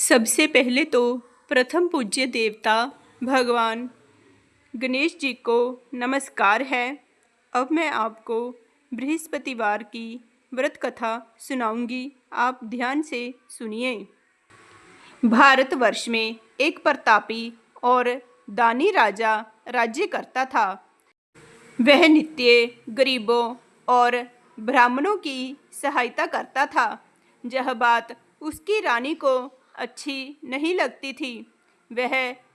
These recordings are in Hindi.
सबसे पहले तो प्रथम पूज्य देवता भगवान गणेश जी को नमस्कार है। अब मैं आपको बृहस्पतिवार की व्रत कथा सुनाऊंगी, आप ध्यान से सुनिए। भारतवर्ष में एक प्रतापी और दानी राजा राज्य करता था। वह नित्य गरीबों और ब्राह्मणों की सहायता करता था। यह बात उसकी रानी को अच्छी नहीं लगती थी। वह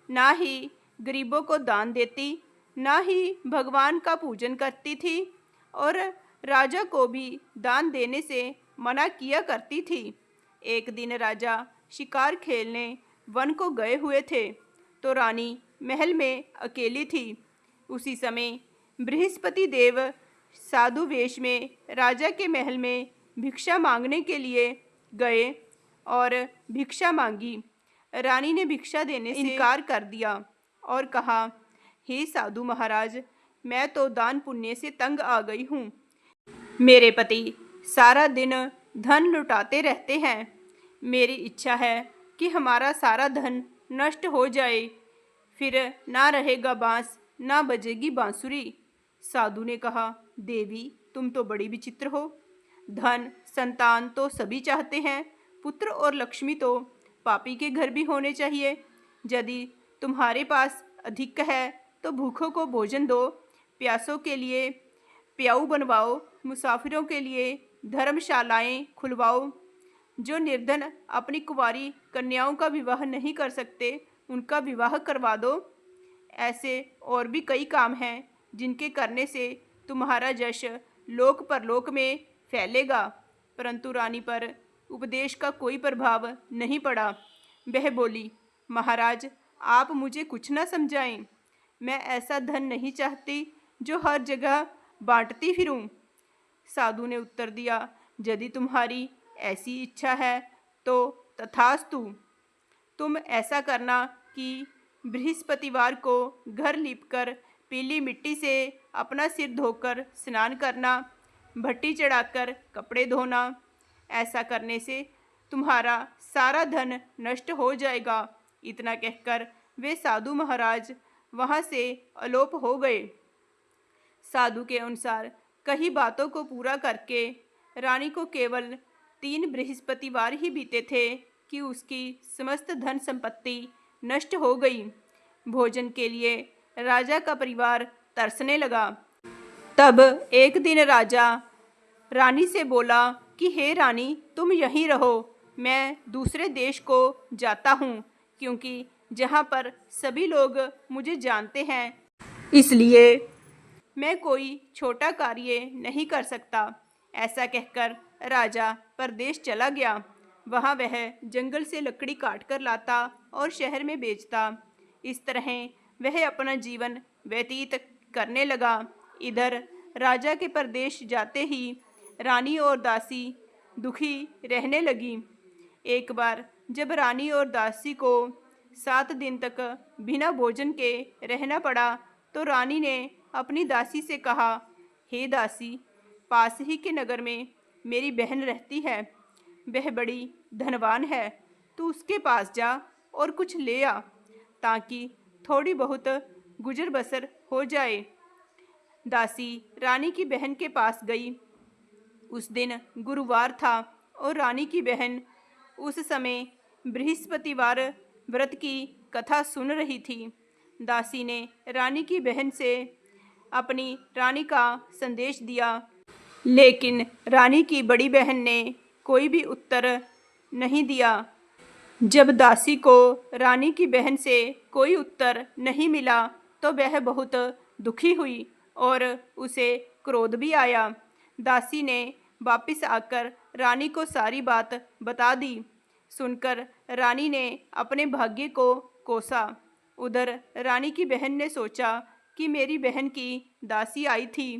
ना ही गरीबों को दान देती, ना ही भगवान का पूजन करती थी और राजा को भी दान देने से मना किया करती थी। एक दिन राजा शिकार खेलने वन को गए हुए थे, तो रानी महल में अकेली थी। उसी समय बृहस्पति देव साधु वेश में राजा के महल में भिक्षा मांगने के लिए गए और भिक्षा मांगी। रानी ने भिक्षा देने से इनकार कर दिया और कहा, हे साधु महाराज, मैं तो दान पुण्य से तंग आ गई हूँ। मेरे पति सारा दिन धन लुटाते रहते हैं। मेरी इच्छा है कि हमारा सारा धन नष्ट हो जाए, फिर ना रहेगा बांस, ना बजेगी बांसुरी। साधु ने कहा, देवी, तुम तो बड़ी विचित्र हो। धन संतान तो सभी चाहते हैं, पुत्र और लक्ष्मी तो पापी के घर भी होने चाहिए। यदि तुम्हारे पास अधिक है तो भूखों को भोजन दो, प्यासों के लिए प्याऊ बनवाओ, मुसाफिरों के लिए धर्मशालाएं खुलवाओ। जो निर्धन अपनी कुंवारी कन्याओं का विवाह नहीं कर सकते, उनका विवाह करवा दो। ऐसे और भी कई काम हैं जिनके करने से तुम्हारा यश लोक परलोक में फैलेगा। परंतु रानी पर उपदेश का कोई प्रभाव नहीं पड़ा। वह बोली, महाराज, आप मुझे कुछ न समझाएं। मैं ऐसा धन नहीं चाहती जो हर जगह बांटती फिरूं। साधु ने उत्तर दिया, यदि तुम्हारी ऐसी इच्छा है तो तथास्तु। तुम ऐसा करना कि बृहस्पतिवार को घर लीपकर पीली मिट्टी से अपना सिर धोकर स्नान करना, भट्टी चढ़ाकर कपड़े धोना। ऐसा करने से तुम्हारा सारा धन नष्ट हो जाएगा। इतना कहकर वे साधु महाराज वहाँ से अलोप हो गए। साधु के अनुसार कई बातों को पूरा करके रानी को केवल 3 बृहस्पतिवार ही बीते थे कि उसकी समस्त धन संपत्ति नष्ट हो गई। भोजन के लिए राजा का परिवार तरसने लगा। तब एक दिन राजा रानी से बोला कि हे रानी, तुम यहीं रहो, मैं दूसरे देश को जाता हूँ, क्योंकि जहाँ पर सभी लोग मुझे जानते हैं, इसलिए मैं कोई छोटा कार्य नहीं कर सकता। ऐसा कहकर राजा परदेश चला गया। वहाँ वह जंगल से लकड़ी काट कर लाता और शहर में बेचता। इस तरह वह अपना जीवन व्यतीत करने लगा। इधर राजा के परदेश जाते ही रानी और दासी दुखी रहने लगी। एक बार जब रानी और दासी को 7 दिन तक बिना भोजन के रहना पड़ा, तो रानी ने अपनी दासी से कहा, हे दासी, पास ही के नगर में मेरी बहन रहती है। वह बड़ी धनवान है, तू उसके पास जा और कुछ ले आ, ताकि थोड़ी बहुत गुजर बसर हो जाए। दासी रानी की बहन के पास गई। उस दिन गुरुवार था और रानी की बहन उस समय बृहस्पतिवार व्रत की कथा सुन रही थी। दासी ने रानी की बहन से अपनी रानी का संदेश दिया, लेकिन रानी की बड़ी बहन ने कोई भी उत्तर नहीं दिया। जब दासी को रानी की बहन से कोई उत्तर नहीं मिला तो वह बहुत दुखी हुई और उसे क्रोध भी आया। दासी ने वापस आकर रानी को सारी बात बता दी। सुनकर रानी ने अपने भाग्य को कोसा। उधर रानी की बहन ने सोचा कि मेरी बहन की दासी आई थी,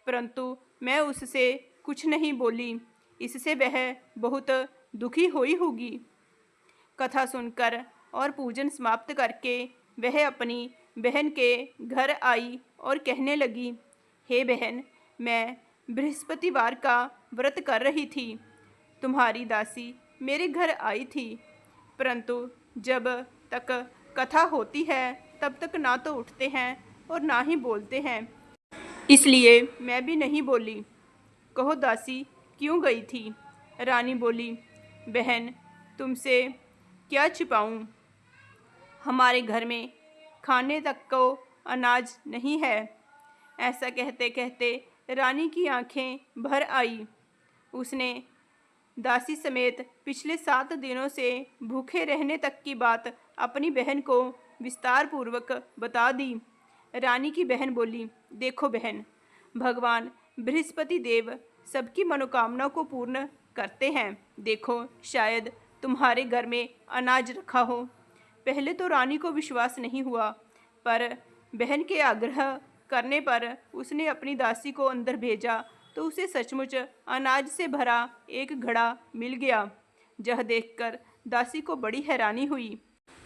परंतु मैं उससे कुछ नहीं बोली, इससे वह बहुत दुखी हुई होगी। कथा सुनकर और पूजन समाप्त करके वह अपनी बहन के घर आई और कहने लगी, हे बहन, मैं बृहस्पतिवार का व्रत कर रही थी। तुम्हारी दासी मेरे घर आई थी। परंतु जब तक कथा होती है तब तक ना तो उठते हैं और ना ही बोलते हैं, इसलिए मैं भी नहीं बोली। कहो दासी, क्यों गई थी? रानी बोली, बहन, तुमसे क्या छिपाऊं? हमारे घर में खाने तक को अनाज नहीं है। ऐसा कहते कहते रानी की आंखें भर आई। उसने दासी समेत पिछले 7 दिनों से भूखे रहने तक की बात अपनी बहन को विस्तार पूर्वक बता दी। रानी की बहन बोली, देखो बहन, भगवान बृहस्पति देव सबकी मनोकामना को पूर्ण करते हैं। देखो, शायद तुम्हारे घर में अनाज रखा हो। पहले तो रानी को विश्वास नहीं हुआ, पर बहन के आग्रह करने पर उसने अपनी दासी को अंदर भेजा तो उसे सचमुच अनाज से भरा एक घड़ा मिल गया। यह देखकर दासी को बड़ी हैरानी हुई।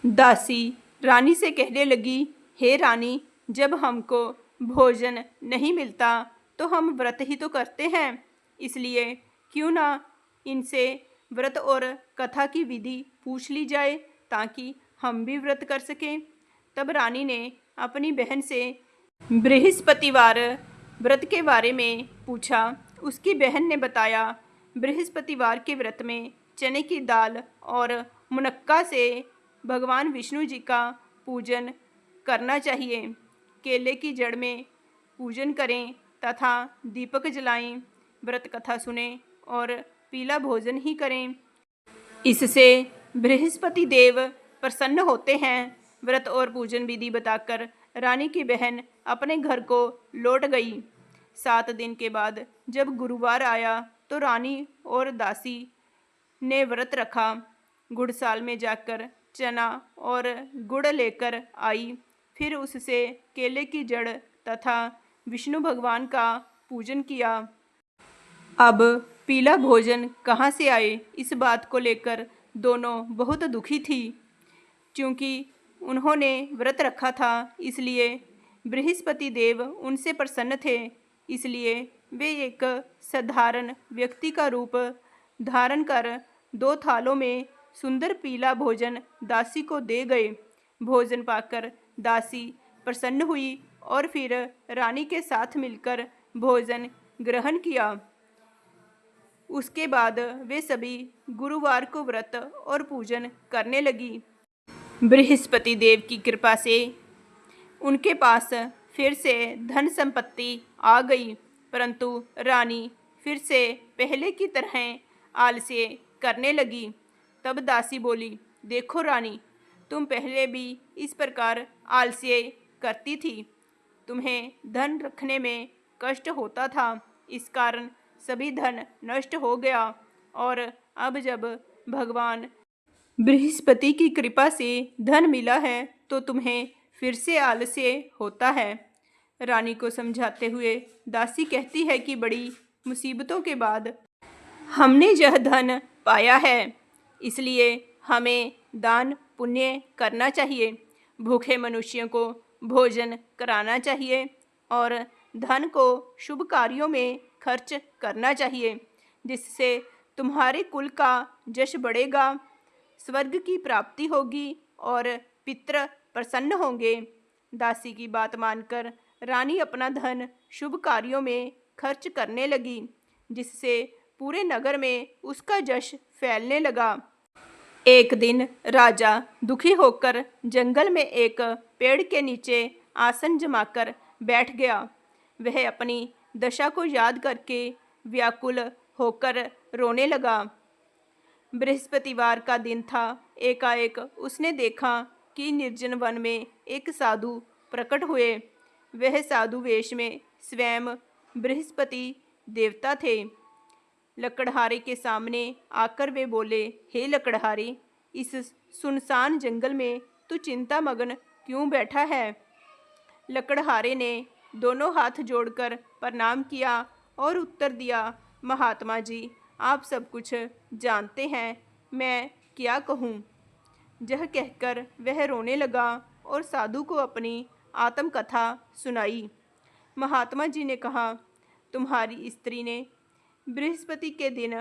दासी रानी से कहने लगी, हे रानी, जब हमको भोजन नहीं मिलता तो हम व्रत ही तो करते हैं, इसलिए क्यों ना इनसे व्रत और कथा की विधि पूछ ली जाए ताकि हम भी व्रत कर सकें। तब रानी ने अपनी बहन से बृहस्पतिवार व्रत के बारे में पूछा। उसकी बहन ने बताया, बृहस्पतिवार के व्रत में चने की दाल और मुनक्का से भगवान विष्णु जी का पूजन करना चाहिए। केले की जड़ में पूजन करें तथा दीपक जलाएं, व्रत कथा सुनें और पीला भोजन ही करें। इससे बृहस्पति देव प्रसन्न होते हैं। व्रत और पूजन विधि बताकर रानी की बहन अपने घर को लौट गई। 7 दिन के बाद जब गुरुवार आया तो रानी और दासी ने व्रत रखा। गुड़साल में जाकर चना और गुड़ लेकर आई, फिर उससे केले की जड़ तथा विष्णु भगवान का पूजन किया। अब पीला भोजन कहाँ से आए, इस बात को लेकर दोनों बहुत दुखी थी। क्योंकि उन्होंने व्रत रखा था, इसलिए बृहस्पति देव उनसे प्रसन्न थे। इसलिए वे एक साधारण व्यक्ति का रूप धारण कर 2 थालों में सुंदर पीला भोजन दासी को दे गए। भोजन पाकर दासी प्रसन्न हुई और फिर रानी के साथ मिलकर भोजन ग्रहण किया। उसके बाद वे सभी गुरुवार को व्रत और पूजन करने लगी। बृहस्पति देव की कृपा से उनके पास फिर से धन संपत्ति आ गई, परंतु रानी फिर से पहले की तरह आलस्य करने लगी। तब दासी बोली, देखो रानी, तुम पहले भी इस प्रकार आलस्य करती थी। तुम्हें धन रखने में कष्ट होता था, इस कारण सभी धन नष्ट हो गया, और अब जब भगवान बृहस्पति की कृपा से धन मिला है तो तुम्हें फिर से आलस्य होता है। रानी को समझाते हुए दासी कहती है कि बड़ी मुसीबतों के बाद हमने यह धन पाया है, इसलिए हमें दान पुण्य करना चाहिए, भूखे मनुष्यों को भोजन कराना चाहिए और धन को शुभ कार्यों में खर्च करना चाहिए, जिससे तुम्हारे कुल का यश बढ़ेगा, स्वर्ग की प्राप्ति होगी और पितृ प्रसन्न होंगे। दासी की बात मानकर रानी अपना धन शुभ कार्यों में खर्च करने लगी, जिससे पूरे नगर में उसका यश फैलने लगा। एक दिन राजा दुखी होकर जंगल में एक पेड़ के नीचे आसन जमाकर बैठ गया। वह अपनी दशा को याद करके व्याकुल होकर रोने लगा। बृहस्पतिवार का दिन था। एकाएक उसने देखा कि निर्जन वन में एक साधु प्रकट हुए। वह साधु वेश में स्वयं बृहस्पति देवता थे। लकड़हारे के सामने आकर वे बोले, हे लकड़हारे, इस सुनसान जंगल में तू चिंता मग्न क्यों बैठा है? लकड़हारे ने दोनों हाथ जोड़कर प्रणाम किया और उत्तर दिया, महात्मा जी, आप सब कुछ जानते हैं, मैं क्या कहूँ? यह कहकर वह रोने लगा और साधु को अपनी आत्मकथा सुनाई। महात्मा जी ने कहा, तुम्हारी स्त्री ने बृहस्पति के दिन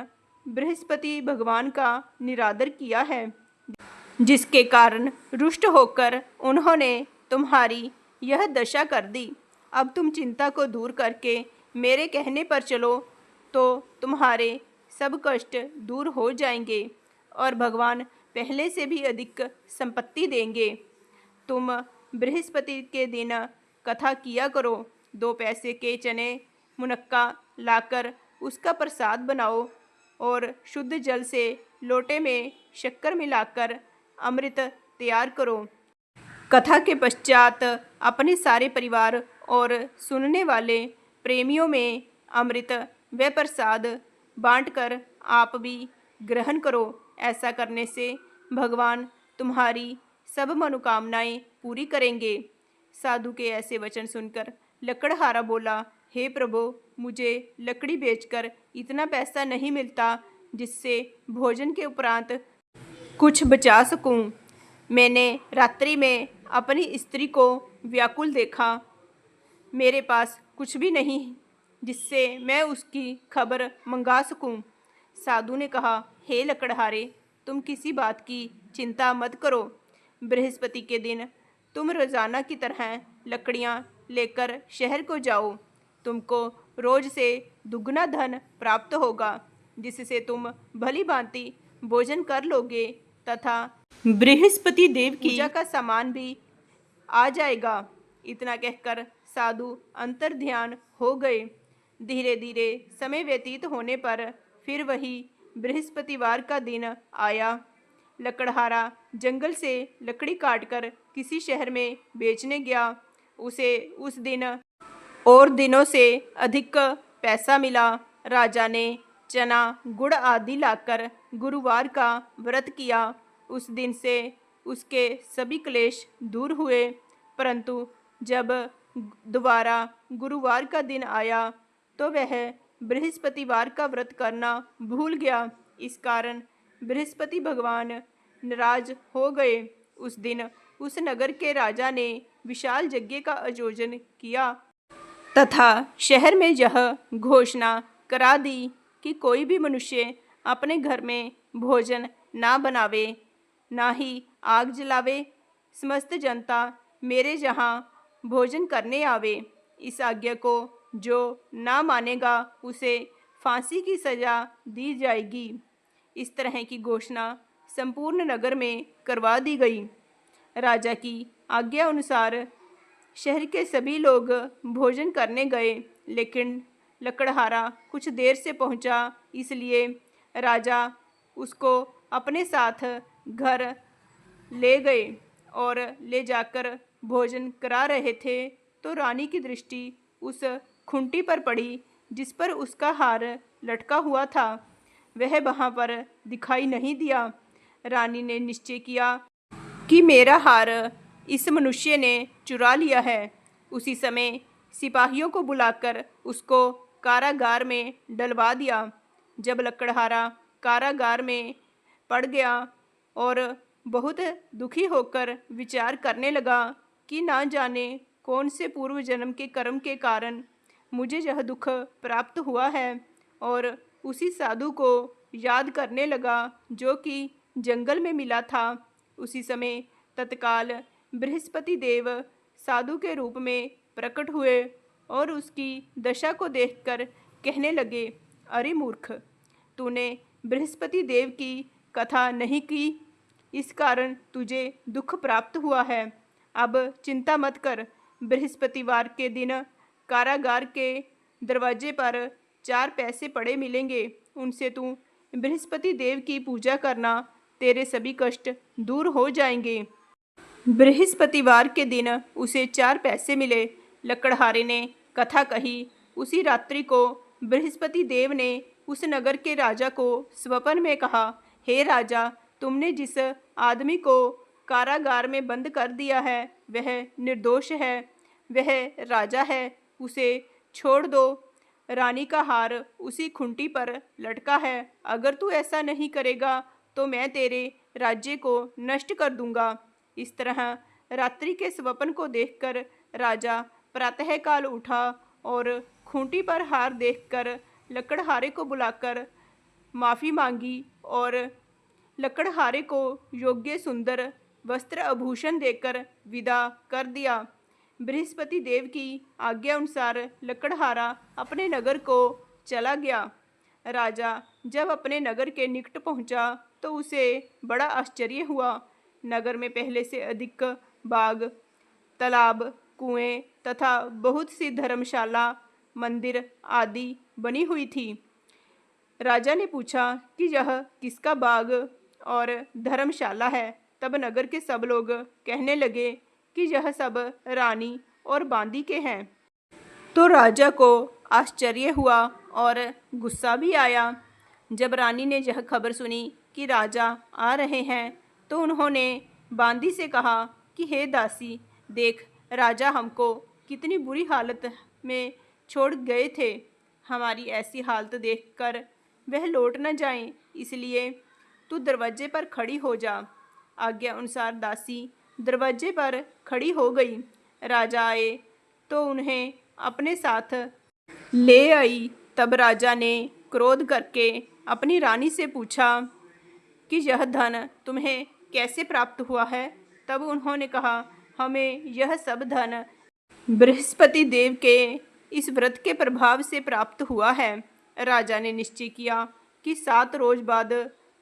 बृहस्पति भगवान का निरादर किया है, जिसके कारण रुष्ट होकर उन्होंने तुम्हारी यह दशा कर दी। अब तुम चिंता को दूर करके मेरे कहने पर चलो तो तुम्हारे सब कष्ट दूर हो जाएंगे और भगवान पहले से भी अधिक संपत्ति देंगे। तुम बृहस्पति के दिन कथा किया करो। 2 पैसे के चने मुनक्का लाकर उसका प्रसाद बनाओ और शुद्ध जल से लोटे में शक्कर मिलाकर अमृत तैयार करो। कथा के पश्चात अपने सारे परिवार और सुनने वाले प्रेमियों में अमृत व प्रसाद बांटकर आप भी ग्रहण करो। ऐसा करने से भगवान तुम्हारी सब मनोकामनाएं पूरी करेंगे। साधु के ऐसे वचन सुनकर लकड़हारा बोला, हे प्रभु, मुझे लकड़ी बेचकर इतना पैसा नहीं मिलता जिससे भोजन के उपरांत कुछ बचा सकूं। मैंने रात्रि में अपनी स्त्री को व्याकुल देखा। मेरे पास कुछ भी नहीं जिससे मैं उसकी खबर मंगा सकूं। साधु ने कहा, हे लकड़हारे, तुम किसी बात की चिंता मत करो। बृहस्पति के दिन तुम रोजाना की तरह लकड़ियां लेकर शहर को जाओ। तुमको रोज से दुगना धन प्राप्त होगा, जिससे तुम भली भांति भोजन कर लोगे तथा बृहस्पति देव की पूजा का सामान भी आ जाएगा। इतना कहकर साधु अंतर ध्यान हो गए। धीरे धीरे समय व्यतीत होने पर फिर वही बृहस्पतिवार का दिन आया। लकड़हारा जंगल से लकड़ी काटकर किसी शहर में बेचने गया। उसे उस दिन और दिनों से अधिक पैसा मिला। राजा ने चना गुड़ आदि लाकर गुरुवार का व्रत किया। उस दिन से उसके सभी क्लेश दूर हुए। परंतु जब दोबारा गुरुवार का दिन आया तो वह बृहस्पतिवार का व्रत करना भूल गया। इस कारण बृहस्पति भगवान नाराज हो गए। उस दिन उस नगर के राजा ने विशाल यज्ञ का आयोजन किया तथा शहर में यह घोषणा करा दी कि कोई भी मनुष्य अपने घर में भोजन ना बनावे, ना ही आग जलावे। समस्त जनता मेरे यहाँ भोजन करने आवे। इस आज्ञा को जो ना मानेगा उसे फांसी की सजा दी जाएगी। इस तरह की घोषणा संपूर्ण नगर में करवा दी गई। राजा की आज्ञा अनुसार शहर के सभी लोग भोजन करने गए, लेकिन लकड़हारा कुछ देर से पहुंचा, इसलिए राजा उसको अपने साथ घर ले गए और ले जाकर भोजन करा रहे थे तो रानी की दृष्टि उस खूंटी पर पड़ी जिस पर उसका हार लटका हुआ था। वह वहाँ पर दिखाई नहीं दिया। रानी ने निश्चय किया कि मेरा हार इस मनुष्य ने चुरा लिया है। उसी समय सिपाहियों को बुलाकर उसको कारागार में डलवा दिया। जब लकड़हारा कारागार में पड़ गया और बहुत दुखी होकर विचार करने लगा कि ना जाने कौन से पूर्व जन्म के कर्म के कारण मुझे यह दुख प्राप्त हुआ है, और उसी साधु को याद करने लगा जो कि जंगल में मिला था। उसी समय तत्काल बृहस्पति देव साधु के रूप में प्रकट हुए और उसकी दशा को देखकर कहने लगे, अरे मूर्ख, तूने बृहस्पति देव की कथा नहीं की, इस कारण तुझे दुख प्राप्त हुआ है। अब चिंता मत कर। बृहस्पतिवार के दिन कारागार के दरवाजे पर 4 पैसे पड़े मिलेंगे। उनसे तू बृहस्पति देव की पूजा करना, तेरे सभी कष्ट दूर हो जाएंगे। बृहस्पतिवार के दिन उसे 4 पैसे मिले। लकड़हारे ने कथा कही। उसी रात्रि को बृहस्पति देव ने उस नगर के राजा को स्वप्न में कहा, हे राजा, तुमने जिस आदमी को कारागार में बंद कर दिया है वह निर्दोष है, वह राजा है, उसे छोड़ दो। रानी का हार उसी खूंटी पर लटका है। अगर तू ऐसा नहीं करेगा तो मैं तेरे राज्य को नष्ट कर दूंगा। इस तरह रात्रि के स्वप्न को देखकर राजा प्रातःकाल उठा और खूंटी पर हार देखकर लकड़हारे को बुलाकर माफ़ी मांगी और लकड़हारे को योग्य सुंदर वस्त्र आभूषण देकर विदा कर दिया। बृहस्पति देव की आज्ञा अनुसार लकड़हारा अपने नगर को चला गया। राजा जब अपने नगर के निकट पहुंचा तो उसे बड़ा आश्चर्य हुआ। नगर में पहले से अधिक बाग, तालाब, कुएं तथा बहुत सी धर्मशाला, मंदिर आदि बनी हुई थी। राजा ने पूछा कि यह किसका बाग और धर्मशाला है। तब नगर के सब लोग कहने लगे कि यह सब रानी और बांदी के हैं। तो राजा को आश्चर्य हुआ और गुस्सा भी आया। जब रानी ने यह खबर सुनी कि राजा आ रहे हैं तो उन्होंने बांदी से कहा कि हे दासी, देख राजा हमको कितनी बुरी हालत में छोड़ गए थे। हमारी ऐसी हालत देखकर वह लौट न जाएं, इसलिए तू दरवाजे पर खड़ी हो जा। आज्ञा अनुसार दासी दरवाजे पर खड़ी हो गई। राजा आए तो उन्हें अपने साथ ले आई। तब राजा ने क्रोध करके अपनी रानी से पूछा कि यह धन तुम्हें कैसे प्राप्त हुआ है। तब उन्होंने कहा, हमें यह सब धन बृहस्पति देव के इस व्रत के प्रभाव से प्राप्त हुआ है। राजा ने निश्चय किया कि 7 रोज बाद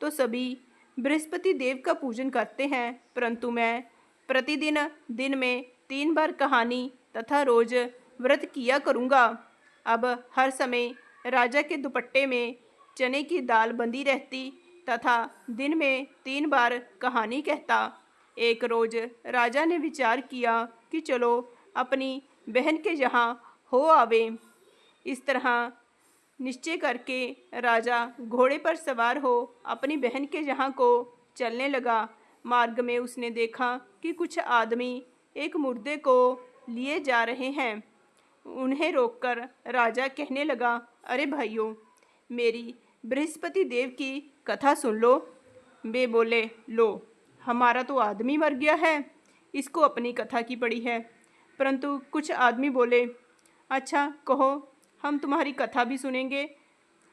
तो सभी बृहस्पति देव का पूजन करते हैं, परंतु मैं प्रतिदिन दिन में 3 बार कहानी तथा रोज व्रत किया करूँगा। अब हर समय राजा के दुपट्टे में चने की दाल बंधी रहती तथा दिन में 3 बार कहानी कहता। एक रोज राजा ने विचार किया कि चलो अपनी बहन के यहाँ हो आवे। इस तरह निश्चय करके राजा घोड़े पर सवार हो अपनी बहन के यहाँ को चलने लगा। मार्ग में उसने देखा कि कुछ आदमी एक मुर्दे को लिए जा रहे हैं। उन्हें रोककर राजा कहने लगा, अरे भाइयों, मेरी बृहस्पति देव की कथा सुन लो। वे बोले, लो, हमारा तो आदमी मर गया है, इसको अपनी कथा की पड़ी है। परंतु कुछ आदमी बोले, अच्छा कहो, हम तुम्हारी कथा भी सुनेंगे।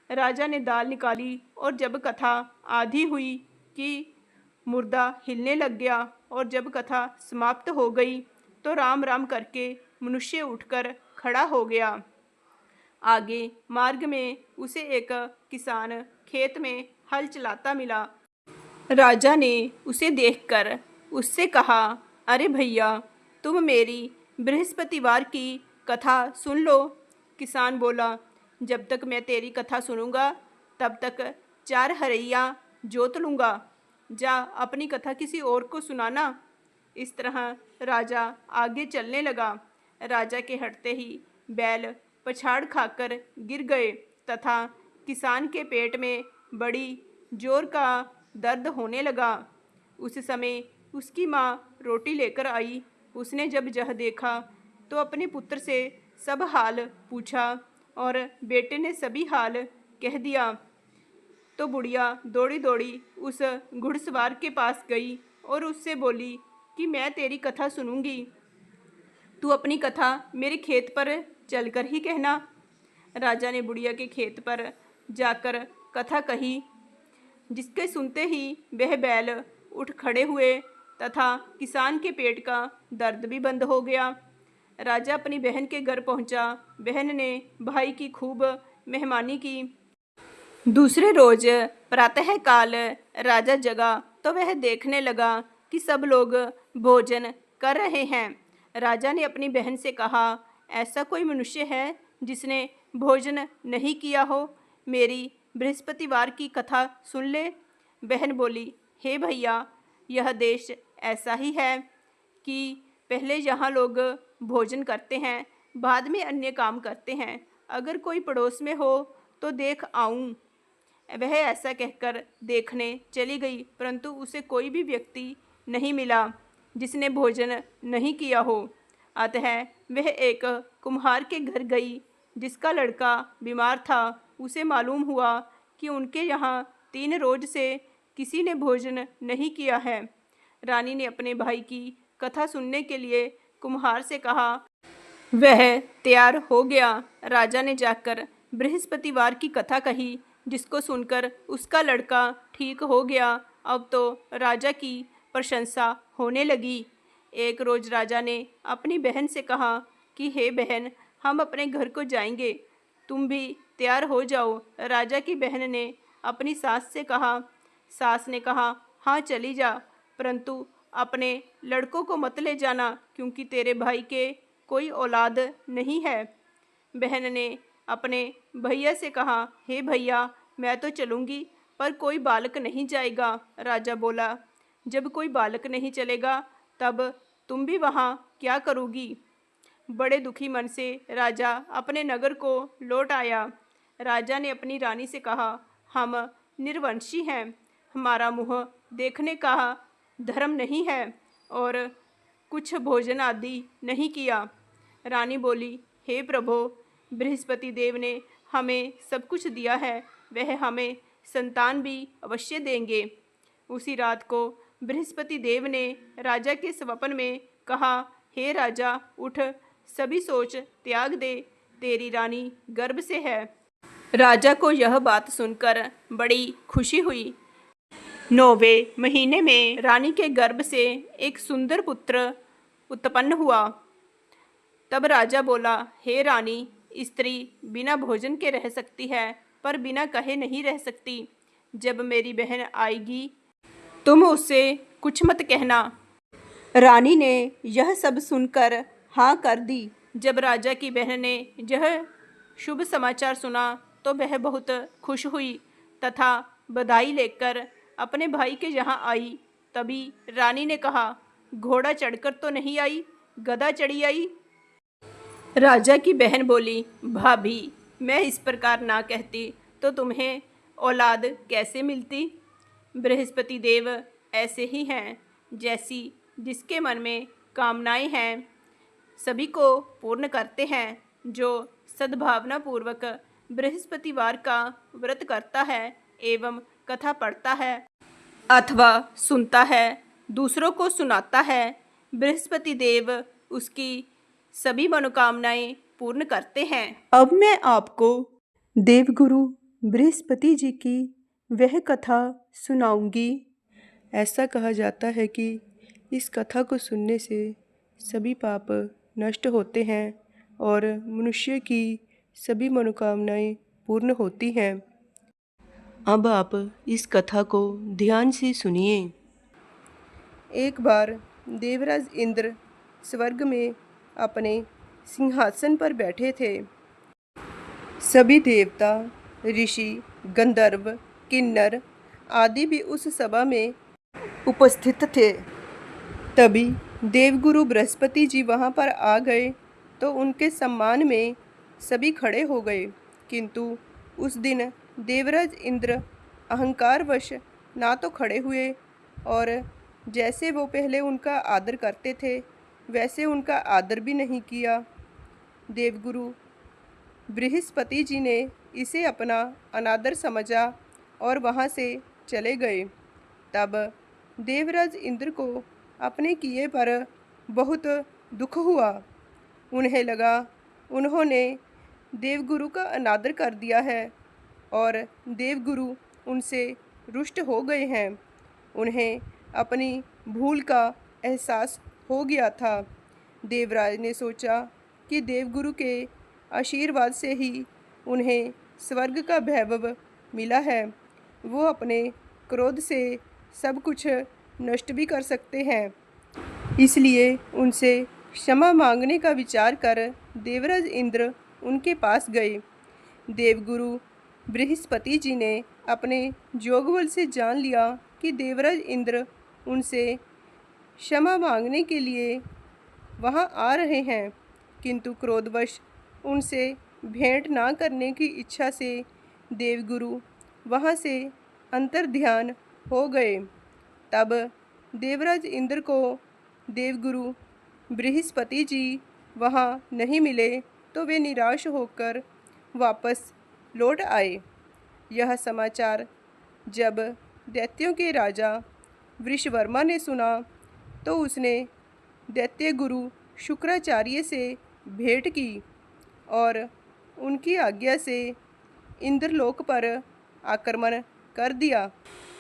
राजा ने दाल निकाली और जब कथा आधी हुई कि मुर्दा हिलने लग गया और जब कथा समाप्त हो गई तो राम राम करके मनुष्य उठकर खड़ा हो गया। आगे मार्ग में उसे एक किसान खेत में हल चलाता मिला। राजा ने उसे देखकर उससे कहा, अरे भैया, तुम मेरी बृहस्पतिवार की कथा सुन लो। किसान बोला, जब तक मैं तेरी कथा सुनूंगा तब तक 4 हरैया जोत लूँगा। जा अपनी कथा किसी और को सुनाना। इस तरह राजा आगे चलने लगा। राजा के हटते ही बैल पछाड़ खाकर गिर गए तथा किसान के पेट में बड़ी जोर का दर्द होने लगा। उस समय उसकी माँ रोटी लेकर आई। उसने जब यह देखा तो अपने पुत्र से सब हाल पूछा और बेटे ने सभी हाल कह दिया। तो बुढ़िया दौड़ी दौड़ी उस घुड़सवार के पास गई और उससे बोली कि मैं तेरी कथा सुनूंगी, तू अपनी कथा मेरे खेत पर चलकर ही कहना। राजा ने बुढ़िया के खेत पर जाकर कथा कही, जिसके सुनते ही वह बैल उठ खड़े हुए तथा किसान के पेट का दर्द भी बंद हो गया। राजा अपनी बहन के घर पहुंचा। बहन ने भाई की खूब मेहमानी की। दूसरे रोज प्रातःकाल राजा जगा तो वह देखने लगा कि सब लोग भोजन कर रहे हैं। राजा ने अपनी बहन से कहा, ऐसा कोई मनुष्य है जिसने भोजन नहीं किया हो? मेरी बृहस्पतिवार की कथा सुन ले। बहन बोली, हे भैया, यह देश ऐसा ही है कि पहले यहाँ लोग भोजन करते हैं, बाद में अन्य काम करते हैं। अगर कोई पड़ोस में हो तो देख आऊँ। वह ऐसा कहकर देखने चली गई, परंतु उसे कोई भी व्यक्ति नहीं मिला जिसने भोजन नहीं किया हो। अतः वह एक कुम्हार के घर गई जिसका लड़का बीमार था। उसे मालूम हुआ कि उनके यहाँ 3 रोज से किसी ने भोजन नहीं किया है। रानी ने अपने भाई की कथा सुनने के लिए कुम्हार से कहा। वह तैयार हो गया। राजा ने जाकर बृहस्पतिवार की कथा कही, जिसको सुनकर उसका लड़का ठीक हो गया अब तो राजा की प्रशंसा होने लगी। एक रोज राजा ने अपनी बहन से कहा कि हे बहन, हम अपने घर को जाएंगे, तुम भी तैयार हो जाओ। राजा की बहन ने अपनी सास से कहा। सास ने कहा, हाँ चली जा, परंतु अपने लड़कों को मत ले जाना, क्योंकि तेरे भाई के कोई औलाद नहीं है। बहन ने अपने भैया से कहा, हे भैया, मैं तो चलूँगी, पर कोई बालक नहीं जाएगा। राजा बोला, जब कोई बालक नहीं चलेगा तब तुम भी वहाँ क्या करोगी? बड़े दुखी मन से राजा अपने नगर को लौट आया। राजा ने अपनी रानी से कहा, हम निर्वंशी हैं, हमारा मुँह देखने का धर्म नहीं है और कुछ भोजन आदि नहीं किया। रानी बोली, हे प्रभु, बृहस्पति देव ने हमें सब कुछ दिया है, वह हमें संतान भी अवश्य देंगे। उसी रात को बृहस्पति देव ने राजा के स्वप्न में कहा, हे राजा, उठ, सभी सोच त्याग दे, तेरी रानी गर्भ से है। राजा को यह बात सुनकर बड़ी खुशी हुई। 9वें महीने में रानी के गर्भ से एक सुंदर पुत्र उत्पन्न हुआ। तब राजा बोला, हे रानी, स्त्री बिना भोजन के रह सकती है, पर बिना कहे नहीं रह सकती। जब मेरी बहन आएगी तुम उससे कुछ मत कहना। रानी ने यह सब सुनकर हाँ कर दी। जब राजा की बहन ने यह शुभ समाचार सुना तो वह बहुत खुश हुई तथा बधाई लेकर अपने भाई के यहाँ आई। तभी रानी ने कहा, घोड़ा चढ़कर तो नहीं आई, गधा चढ़ी आई। राजा की बहन बोली, भाभी, मैं इस प्रकार ना कहती तो तुम्हें औलाद कैसे मिलती? बृहस्पति देव ऐसे ही हैं, जैसी जिसके मन में कामनाएं हैं सभी को पूर्ण करते हैं। जो सद्भावना पूर्वक बृहस्पतिवार का व्रत करता है एवं कथा पढ़ता है अथवा सुनता है, दूसरों को सुनाता है, बृहस्पति देव उसकी सभी मनोकामनाएं पूर्ण करते हैं। अब मैं आपको देवगुरु बृहस्पति जी की वह कथा सुनाऊंगी। ऐसा कहा जाता है कि इस कथा को सुनने से सभी पाप नष्ट होते हैं और मनुष्य की सभी मनोकामनाएं पूर्ण होती हैं। अब आप इस कथा को ध्यान से सुनिए। एक बार देवराज इंद्र स्वर्ग में अपने सिंहासन पर बैठे थे। सभी देवता, ऋषि, गंधर्व, किन्नर आदि भी उस सभा में उपस्थित थे। तभी देवगुरु बृहस्पति जी वहाँ पर आ गए तो उनके सम्मान में सभी खड़े हो गए। किंतु उस दिन देवराज इंद्र अहंकारवश ना तो खड़े हुए और जैसे वो पहले उनका आदर करते थे वैसे उनका आदर भी नहीं किया। देवगुरु बृहस्पति जी ने इसे अपना अनादर समझा और वहाँ से चले गए। तब देवराज इंद्र को अपने किए पर बहुत दुख हुआ। उन्हें लगा उन्होंने देवगुरु का अनादर कर दिया है और देवगुरु उनसे रुष्ट हो गए हैं। उन्हें अपनी भूल का एहसास हो गया था। देवराज ने सोचा कि देवगुरु के आशीर्वाद से ही उन्हें स्वर्ग का वैभव मिला है, वो अपने क्रोध से सब कुछ नष्ट भी कर सकते हैं। इसलिए उनसे क्षमा मांगने का विचार कर देवराज इंद्र उनके पास गए। देवगुरु बृहस्पति जी ने अपने योगबल से जान लिया कि देवराज इंद्र उनसे क्षमा मांगने के लिए वहाँ आ रहे हैं, किंतु क्रोधवश उनसे भेंट ना करने की इच्छा से देवगुरु वहाँ से अंतर्ध्यान हो गए। तब देवराज इंद्र को देवगुरु बृहस्पति जी वहाँ नहीं मिले तो वे निराश होकर वापस लौट आए। यह समाचार जब दैत्यों के राजा वृषवर्मा ने सुना तो उसने दैत्य गुरु शुक्राचार्य से भेंट की और उनकी आज्ञा से इंद्रलोक पर आक्रमण कर दिया।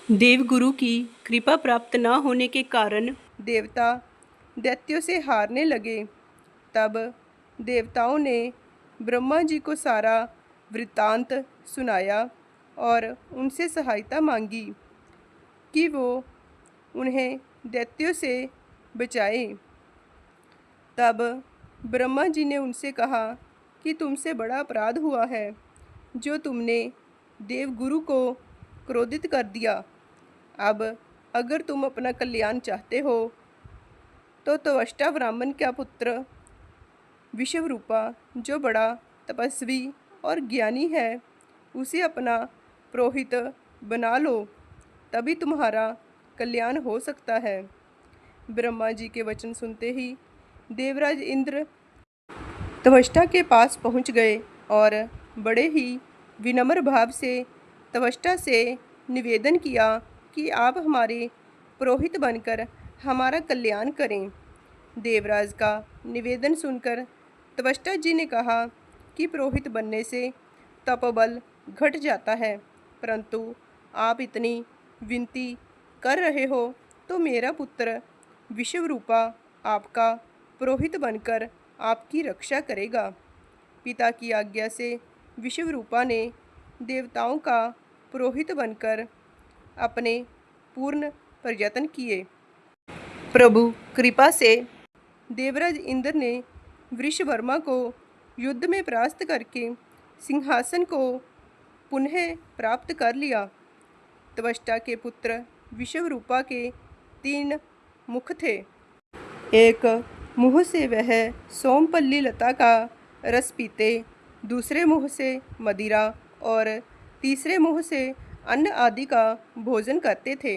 देवगुरु की कृपा प्राप्त न होने के कारण देवता दैत्यों से हारने लगे। तब देवताओं ने ब्रह्मा जी को सारा वृत्तांत सुनाया और उनसे सहायता मांगी कि वो उन्हें दैत्यों से बचाएं। तब ब्रह्मा जी ने उनसे कहा कि तुमसे बड़ा अपराध हुआ है जो तुमने देवगुरु को क्रोधित कर दिया। अब अगर तुम अपना कल्याण चाहते हो तो त्वष्टा ब्राह्मण का पुत्र विश्वरूपा जो बड़ा तपस्वी और ज्ञानी है उसे अपना पुरोहित बना लो, तभी तुम्हारा कल्याण हो सकता है। ब्रह्मा जी के वचन सुनते ही देवराज इंद्र त्वष्टा के पास पहुंच गए और बड़े ही विनम्र भाव से त्वष्टा से निवेदन किया कि आप हमारे पुरोहित बनकर हमारा कल्याण करें। देवराज का निवेदन सुनकर त्वष्टा जी ने कहा कि पुरोहित बनने से तपोबल घट जाता है, परंतु आप इतनी विनती कर रहे हो तो मेरा पुत्र विश्वरूपा आपका पुरोहित बनकर आपकी रक्षा करेगा। पिता की आज्ञा से विश्वरूपा ने देवताओं का पुरोहित बनकर अपने पूर्ण प्रयत्न किए। प्रभु कृपा से देवराज इंद्र ने वृषवर्मा को युद्ध में परास्त करके सिंहासन को पुनः प्राप्त कर लिया। त्वष्टा के पुत्र विश्वरूपा के 3 मुख थे। एक मुँह से वह सोमपल्ली लता का रस पीते, दूसरे मुँह से मदिरा और तीसरे मुँह से अन्न आदि का भोजन करते थे।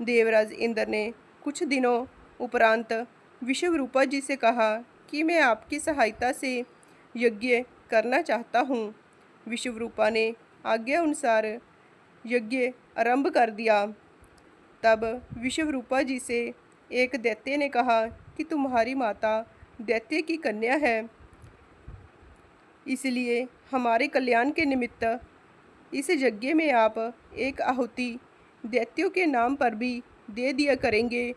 देवराज इंद्र ने कुछ दिनों उपरांत विश्वरूपा जी से कहा कि मैं आपकी सहायता से यज्ञ करना चाहता हूँ। विश्वरूपा ने आज्ञा अनुसार यज्ञ आरंभ कर दिया। तब विश्वरूपा जी से एक दैत्य ने कहा कि तुम्हारी माता दैत्य की कन्या है, इसलिए हमारे कल्याण के निमित्त इस यज्ञ में आप एक आहुति दैत्यों के नाम पर भी दे दिया करेंगे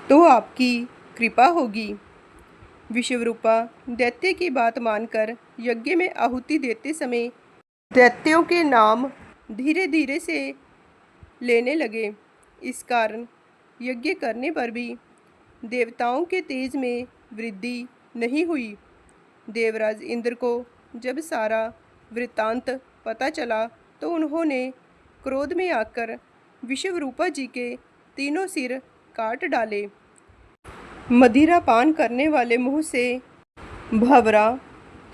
तो आपकी कृपा होगी। विश्वरूपा दैत्य की बात मानकर यज्ञ में आहुति देते समय दैत्यों के नाम धीरे धीरे से लेने लगे। इस कारण यज्ञ करने पर भी देवताओं के तेज में वृद्धि नहीं हुई। देवराज इंद्र को जब सारा वृत्तांत पता चला तो उन्होंने क्रोध में आकर विश्वरूपा जी के 3 सिर काट डाले। मदिरा पान करने वाले मुंह से भंवरा,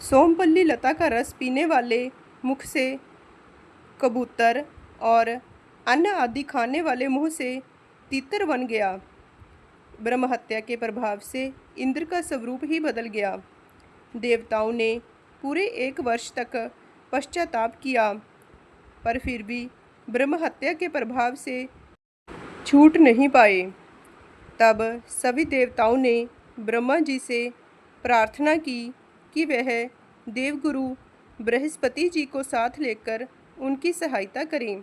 सोमपल्ली लता का रस पीने वाले मुख से कबूतर और अन्न आदि खाने वाले मुंह से तीतर बन गया। ब्रह्म हत्या के प्रभाव से इंद्र का स्वरूप ही बदल गया। देवताओं ने पूरे 1 वर्ष तक पश्चाताप किया, पर फिर भी ब्रह्म हत्या के प्रभाव से छूट नहीं पाए। तब सभी देवताओं ने ब्रह्मा जी से प्रार्थना की कि वह देवगुरु बृहस्पति जी को साथ लेकर उनकी सहायता करें।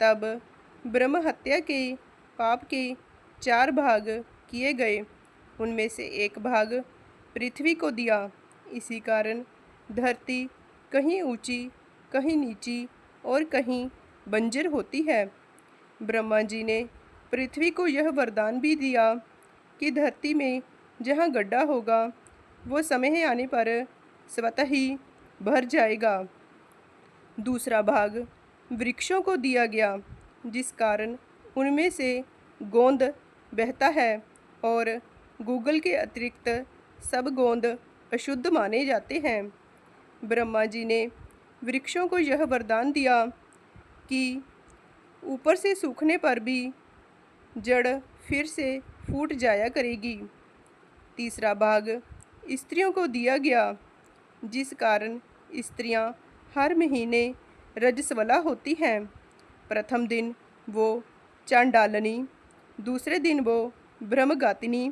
तब ब्रह्म हत्या के पाप के 4 भाग किए गए, उनमें से 1 भाग पृथ्वी को दिया। इसी कारण धरती कहीं ऊंची, कहीं नीची और कहीं बंजर होती है। ब्रह्मा जी ने पृथ्वी को यह वरदान भी दिया कि धरती में जहाँ गड्ढा होगा वो समय आने पर स्वतः ही भर जाएगा। दूसरा भाग वृक्षों को दिया गया, जिस कारण उनमें से गोंद बहता है और गूगल के अतिरिक्त सब गोंद अशुद्ध माने जाते हैं। ब्रह्मा जी ने वृक्षों को यह वरदान दिया कि ऊपर से सूखने पर भी जड़ फिर से फूट जाया करेगी। तीसरा भाग स्त्रियों को दिया गया, जिस कारण स्त्रियां हर महीने रजस्वला होती हैं। प्रथम दिन वो चांडालनी, दूसरे दिन वो ब्रह्मगातिनी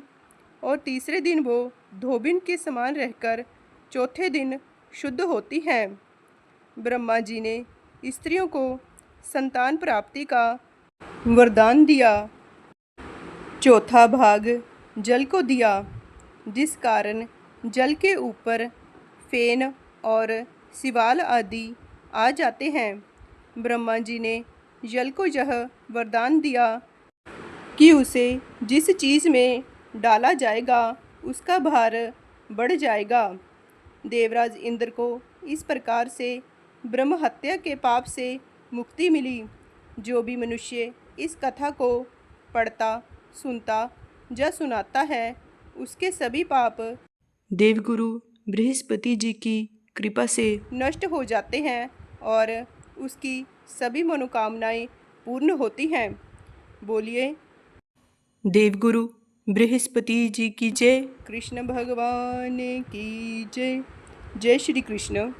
और तीसरे दिन वो धोबिन के समान रहकर चौथे दिन शुद्ध होती हैं। ब्रह्मा जी ने स्त्रियों को संतान प्राप्ति का वरदान दिया। चौथा भाग जल को दिया, जिस कारण जल के ऊपर फेन और शिवाल आदि आ जाते हैं। ब्रह्मा जी ने जल को यह वरदान दिया कि उसे जिस चीज़ में डाला जाएगा उसका भार बढ़ जाएगा। देवराज इंद्र को इस प्रकार से ब्रह्म हत्या के पाप से मुक्ति मिली। जो भी मनुष्य इस कथा को पढ़ता, सुनता या सुनाता है, उसके सभी पाप देवगुरु बृहस्पति जी की कृपा से नष्ट हो जाते हैं और उसकी सभी मनोकामनाएं पूर्ण होती हैं। बोलिए देवगुरु बृहस्पति जी की जय। कृष्ण भगवान की जय। जय श्री कृष्ण।